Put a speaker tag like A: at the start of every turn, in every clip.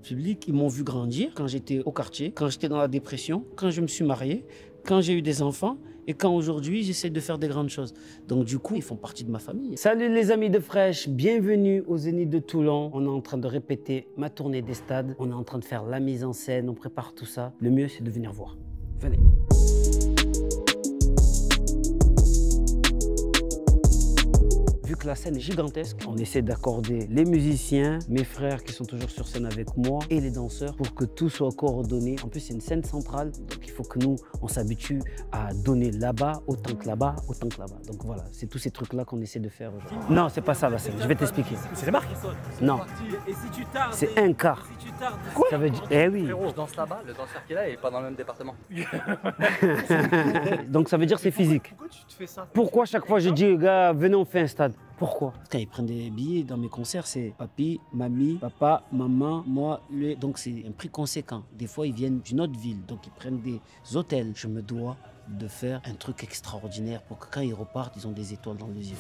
A: Public, ils m'ont vu grandir quand j'étais au quartier, quand j'étais dans la dépression, quand je me suis marié, quand j'ai eu des enfants et quand aujourd'hui j'essaie de faire des grandes choses. Donc du coup, ils font partie de ma famille. Salut les amis de Fresh, bienvenue au Zénith de Toulon. On est en train de répéter ma tournée des stades. On est en train de faire la mise en scène, on prépare tout ça. Le mieux, c'est de venir voir. Venez. Vu que la scène est gigantesque, on essaie d'accorder les musiciens, mes frères qui sont toujours sur scène avec moi et les danseurs pour que tout soit coordonné. En plus, c'est une scène centrale, donc il faut que nous, on s'habitue à donner là-bas autant que là-bas, autant que là-bas. Donc voilà, c'est tous ces trucs-là qu'on essaie de faire aujourd'hui. Non, c'est pas ça la scène, je vais t'expliquer.
B: C'est les marques?
A: Non.
B: Et si tu tardes?
A: C'est un quart.
B: Si tu tardes?
A: Quoi? Ça veut dire... Eh oui.
C: Je danse là-bas, le danseur qui est là est pas dans le même département.
A: Donc ça veut dire c'est physique.
B: Pourquoi tu te fais ça?
A: Pourquoi chaque fois je dis aux gars, venez on fait un stade? Pourquoi? Quand ils prennent des billets dans mes concerts, c'est papi, mamie, papa, maman, moi, lui. Donc c'est un prix conséquent. Des fois ils viennent d'une autre ville, donc ils prennent des hôtels. Je me dois de faire un truc extraordinaire pour que quand ils repartent, ils ont des étoiles dans les yeux.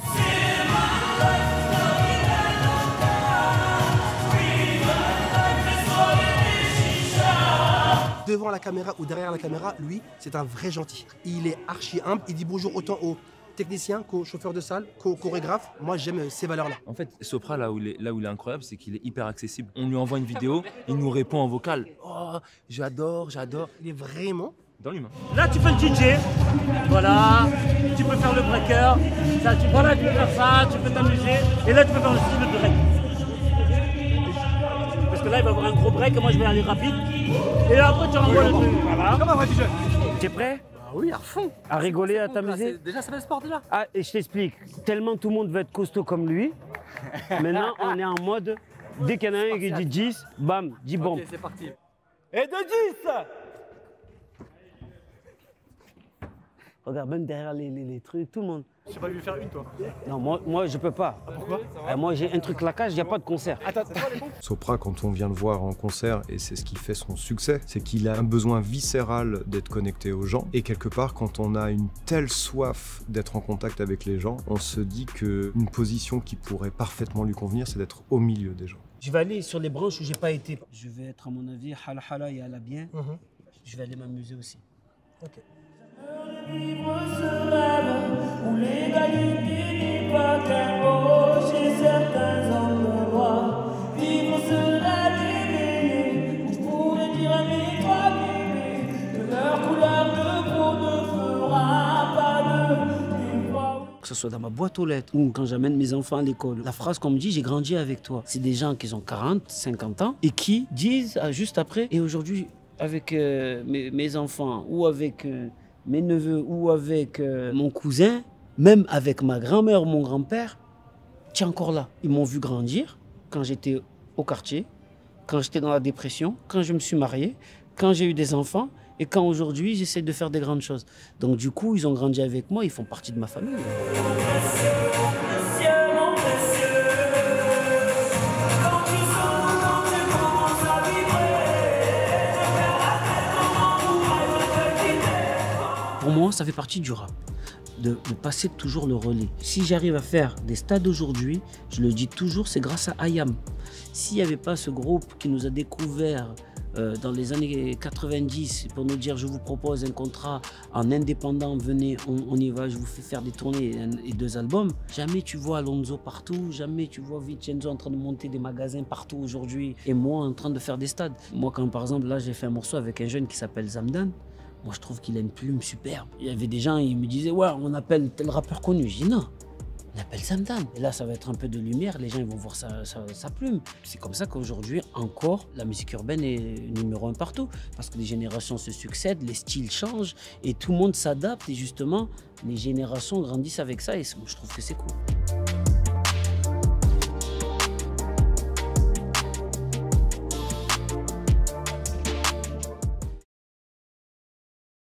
D: Devant la caméra ou derrière la caméra, lui, c'est un vrai gentil. Il est archi humble, il dit bonjour autant aux techniciens qu'aux chauffeurs de salle, qu'aux chorégraphes. Moi, j'aime ces valeurs-là.
E: En fait, Sopra, là où il est incroyable, c'est qu'il est hyper accessible. On lui envoie une vidéo, il nous répond en vocal. Oh, j'adore, j'adore.
D: Il est vraiment
E: Dans l'humain.
B: Là, tu fais le DJ. Voilà. Tu peux faire le breaker. Ça, voilà, tu peux faire ça, tu peux t'amuser. Et là, tu peux faire aussi le break. Parce que là, il va y avoir un gros break et moi, je vais aller rapide. Et là, après, tu renvoies le truc. Voilà. Comme un vrai DJ.
A: T'es prêt?
C: Oui, à fond.
A: À rigoler, à t'amuser?
C: Déjà, ça fait le sport déjà.
A: Ah, et je t'explique. Tellement tout le monde veut être costaud comme lui. Maintenant, on est en mode, dès qu'il y en a un qui dit 10, bam, 10 bombes.
C: Ok, c'est parti.
B: Et de 10.
A: Regarde, même derrière les trucs, tout le monde.
B: Je sais pas lui faire une, toi.
A: Non, moi je peux pas.
B: Pourquoi?
A: Moi, j'ai un truc claquage, il n'y a pas de concert.
B: Attends, c'est quoi les bons?
F: Sopra, quand on vient le voir en concert, et c'est ce qui fait son succès, c'est qu'il a un besoin viscéral d'être connecté aux gens. Et quelque part, quand on a une telle soif d'être en contact avec les gens, on se dit qu'une position qui pourrait parfaitement lui convenir, c'est d'être au milieu des gens.
A: Je vais aller sur les branches où j'ai pas été. Je vais être, à mon avis, hala hala et ala bien. Je vais aller m'amuser aussi.
D: Ok.
G: Vivre ce rêve où l'égalité n'est pas qu'un mot chez certains hommes de loi. Vivre ce rêve éveillé où je pourrais dire à mes trois bébés que leur couleur de peau ne fera pas de débat.
A: Que ce soit dans ma boîte aux lettres ou quand j'amène mes enfants à l'école, la phrase qu'on me dit, j'ai grandi avec toi. C'est des gens qui ont 40, 50 ans et qui disent juste après, et aujourd'hui, avec mes enfants ou avec mes neveux ou avec mon cousin, même avec ma grand-mère ou mon grand-père, tu es encore là. Ils m'ont vu grandir quand j'étais au quartier, quand j'étais dans la dépression, quand je me suis marié, quand j'ai eu des enfants et quand aujourd'hui j'essaie de faire des grandes choses. Donc du coup, ils ont grandi avec moi, ils font partie de ma famille. Pour moi, ça fait partie du rap, de passer toujours le relais. Si j'arrive à faire des stades aujourd'hui, je le dis toujours, c'est grâce à IAM. S'il n'y avait pas ce groupe qui nous a découvert dans les années 90 pour nous dire je vous propose un contrat en indépendant, venez, on y va, je vous fais faire des tournées et 2 albums, jamais tu vois Alonso partout, jamais tu vois Vincenzo en train de monter des magasins partout aujourd'hui et moi en train de faire des stades. Moi quand par exemple là j'ai fait un morceau avec un jeune qui s'appelle Zamdan, moi, je trouve qu'il a une plume superbe. Il y avait des gens, ils me disaient, ouais, on appelle tel rappeur connu. Je dis non, on appelle Zamdan. Et là, ça va être un peu de lumière, les gens ils vont voir sa plume. C'est comme ça qu'aujourd'hui, encore, la musique urbaine est numéro 1 partout. Parce que les générations se succèdent, les styles changent et tout le monde s'adapte. Et justement, les générations grandissent avec ça et je trouve que c'est cool.